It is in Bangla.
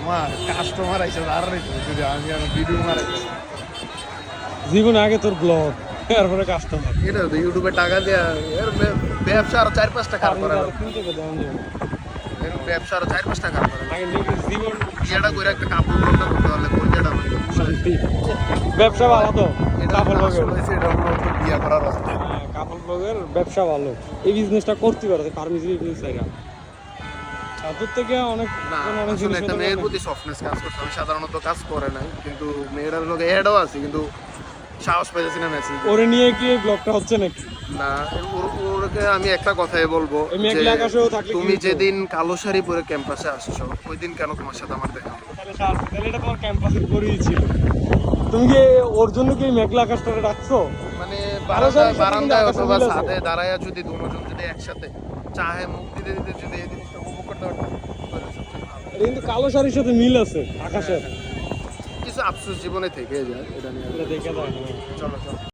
আমার কাস্টমার আইসে আর যদি আমি ভিডিও মারাইছি জীবন আগে তোর ব্লগ তারপরে কাস্টমার এটা তো ইউটিউবে টাকা দেয়া এর ব্যবসা আরো 4-5 টাকা করে এর ব্যবসা আরো 4-5 টাকা করে আগে নিজের জীবন বিয়েটা করে একটা কাপড় বন্ধ করতে পারলে পয়সাটা শান্তি ব্যবসা ভালো তো কাপড় ব্লগের এটা হলো বিয়ে করার রাস্তা কাপড় ব্লগের ব্যবসা ভালো এই বিজনেসটা করতে পারছে পারমিশন বিজনেস জায়গা তোর থেকে অনেক না অনেক আসলে জিনিস একটা মেয়ের প্রতি সফটনেস কাজ করছে আমি সাধারণত কাজ করে নাই কিন্তু মেয়েটার লোক অ্যাডও আছে কিন্তু সাহস পাইতেছি না মেসেজ ওরে নিয়ে কি ব্লগটা হচ্ছে নাকি না ওরকে আমি একটা কথাই বলবো এই মেঘলা আকাশেও থাকলে তুমি যেদিন কালো শাড়ি পরে ক্যাম্পাসে আসছো ওই দিন কেন তোমার সাথে আমার দেখা হলো? তাহলে এটা তোমার ক্যাম্পাসের পরেই ছিল তুমি কি ওর জন্য কি মেঘলা আকাশটাকে ডাকছো মানে কালো শাড়ির সাথে বারান্দায় কিন্তু অথবা আকাশে মিল আছে। ছাদে দাঁড়ায়া যদি দুজন যদি একসাথে চাহে মুখ দিতে দিতে যদি এই জিনিসটা উপভোগ করতে পারতাম তাহলে সবচেয়ে ভালো। এটা কিন্তু কালো শাড়ির সাথে মিল আছে আকাশের কিছু আফসোস জীবনে থেকে যায় এটা নিয়ে এটা দেখে দাও চলো চলো